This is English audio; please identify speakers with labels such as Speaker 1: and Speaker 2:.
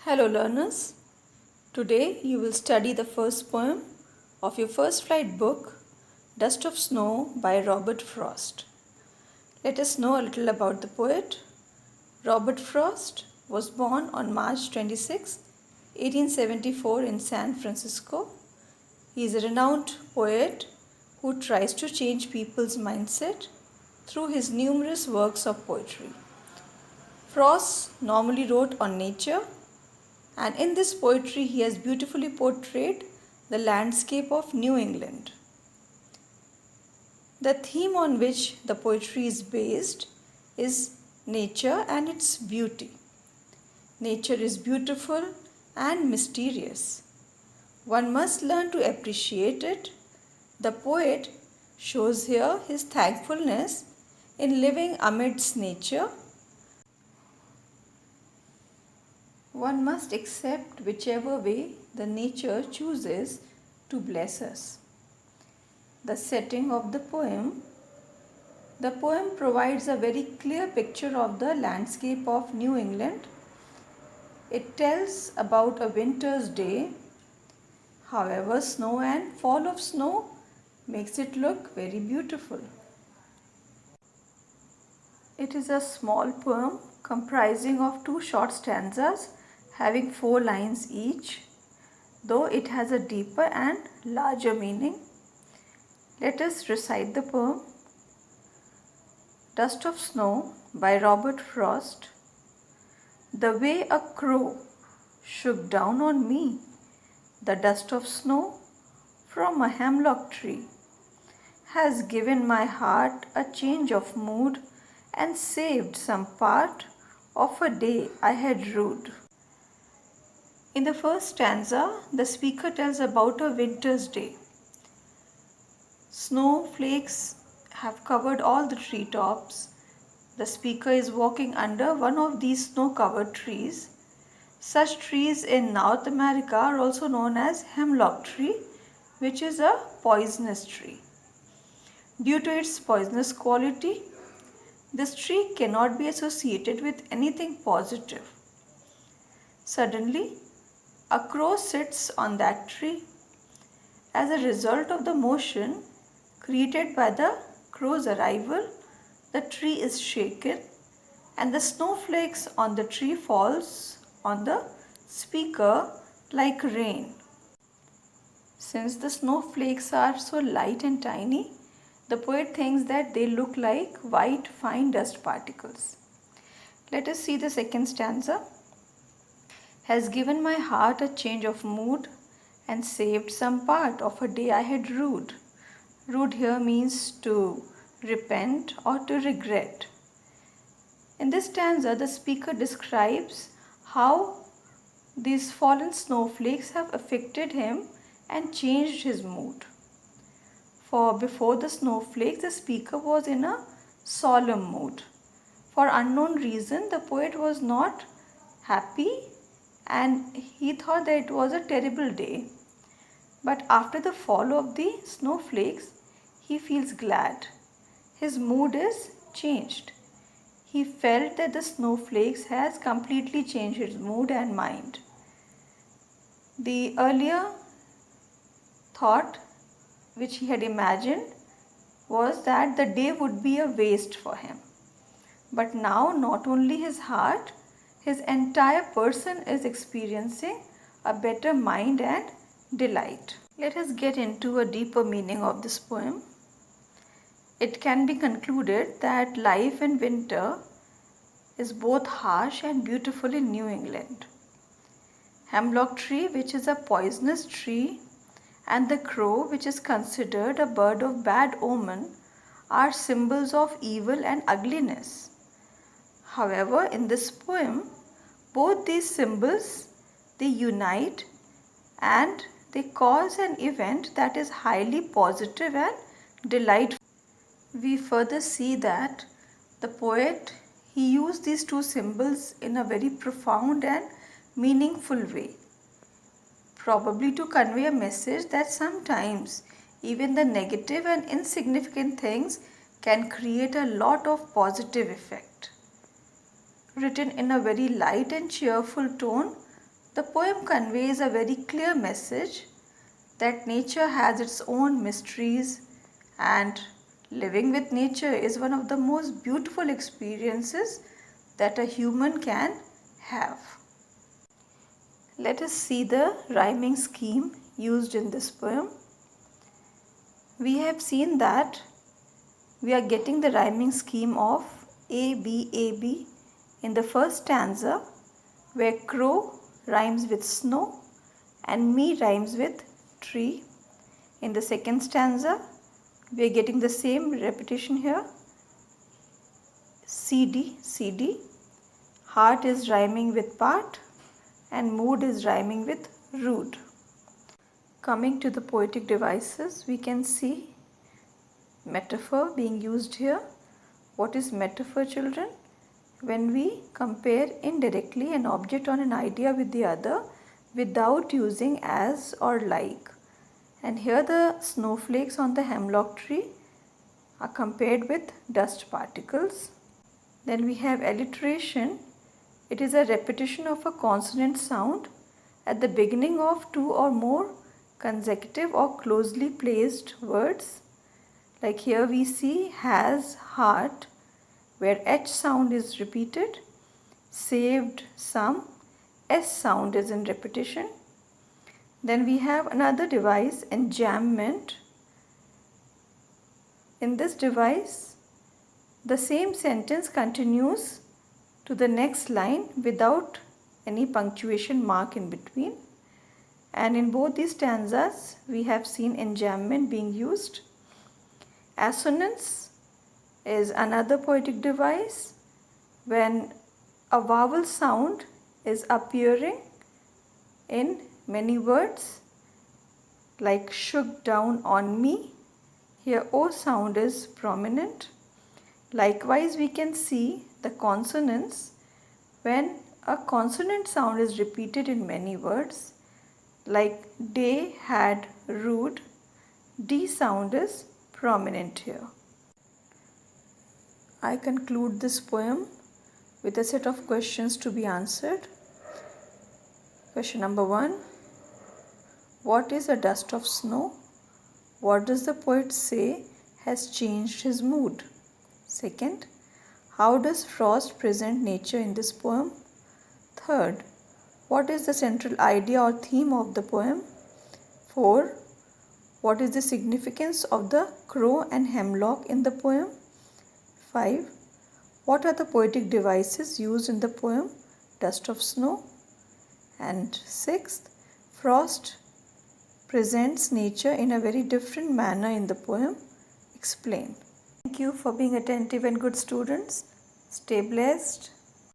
Speaker 1: Hello learners, today you will study the first poem of your first flight book, Dust of Snow by Robert Frost. Let us know a little about the poet. Robert Frost was born on March 26, 1874 in San Francisco. He is a renowned poet who tries to change people's mindset through his numerous works of poetry. Frost normally wrote on nature, and in this poetry he has beautifully portrayed the landscape of New England. The theme on which the poetry is based is nature and its beauty. Nature is beautiful and mysterious. One must learn to appreciate it. The poet shows here his thankfulness in living amidst nature. One must accept whichever way the nature chooses to bless us. The setting of the poem provides a very clear picture of the landscape of New England. It tells about a winter's day. However, snow and fall of snow makes it look very beautiful. It is a small poem comprising of 2 short stanzas having 4 lines each, though it has a deeper and larger meaning. Let us recite the poem. Dust of Snow by Robert Frost. The way a crow shook down on me the dust of snow from a hemlock tree has given my heart a change of mood and saved some part of a day I had rued. In the first stanza, the speaker tells about a winter's day. Snowflakes have covered all the treetops. The speaker is walking under one of these snow-covered trees. Such trees in North America are also known as hemlock tree, which is a poisonous tree. Due to its poisonous quality, this tree cannot be associated with anything positive. Suddenly, a crow sits on that tree. As a result of the motion created by the crow's arrival, the tree is shaken and the snowflakes on the tree falls on the speaker like rain. Since the snowflakes are so light and tiny, the poet thinks that they look like white fine dust particles. Let us see the second stanza. Has given my heart a change of mood and saved some part of a day I had rued. Rued here means to repent or to regret. In this stanza, the speaker describes how these fallen snowflakes have affected him and changed his mood. For before the snowflakes, the speaker was in a solemn mood. For unknown reason, the poet was not happy and he thought that it was a terrible day. But after the fall of the snowflakes, he feels glad. His mood is changed. He felt that the snowflakes has completely changed his mood and mind. The earlier thought which he had imagined was that the day would be a waste for him. But now not only his heart, his entire person is experiencing a better mind and delight. Let us get into a deeper meaning of this poem. It can be concluded that life in winter is both harsh and beautiful in New England. Hemlock tree, which is a poisonous tree, and the crow, which is considered a bird of bad omen, are symbols of evil and ugliness. However, in this poem, both these symbols, they unite and they cause an event that is highly positive and delightful. We further see that the poet, he used these 2 symbols in a very profound and meaningful way, probably to convey a message that sometimes even the negative and insignificant things can create a lot of positive effect. Written in a very light and cheerful tone, The poem conveys a very clear message that nature has its own mysteries, and living with nature is one of the most beautiful experiences that a human can have. Let us see the rhyming scheme used in this poem. We have seen that we are getting the rhyming scheme of A, B, A, B in the first stanza, where crow rhymes with snow and me rhymes with tree. In the second stanza, we are getting the same repetition here. CD, CD. Heart is rhyming with part and mood is rhyming with rude. Coming to the poetic devices, we can see metaphor being used here. What is metaphor, children? When we compare indirectly an object or an idea with the other without using as or like. And here the snowflakes on the hemlock tree are compared with dust particles. Then we have alliteration. It is a repetition of a consonant sound at the beginning of two or more consecutive or closely placed words. Like here we see has, heart, where H sound is repeated. Saved, some, S sound is in repetition. Then we have another device, enjambment. In this device, the same sentence continues to the next line without any punctuation mark in between. And in both these stanzas, we have seen enjambment being used. Assonance is another poetic device when a vowel sound is appearing in many words, like shook down on me. Here O sound is prominent. Likewise, we can see the consonants when a consonant sound is repeated in many words, like day, had, rude. D sound is prominent here. I conclude this poem with a set of questions to be answered. Question number 1. What is a dust of snow? What does the poet say has changed his mood? Second, how does Frost present nature in this poem? Third, what is the central idea or theme of the poem? 4. What is the significance of the crow and hemlock in the poem? 5. What are the poetic devices used in the poem Dust of Snow? And 6th, Frost presents nature in a very different manner in the poem. Explain. Thank you for being attentive and good students. Stay blessed.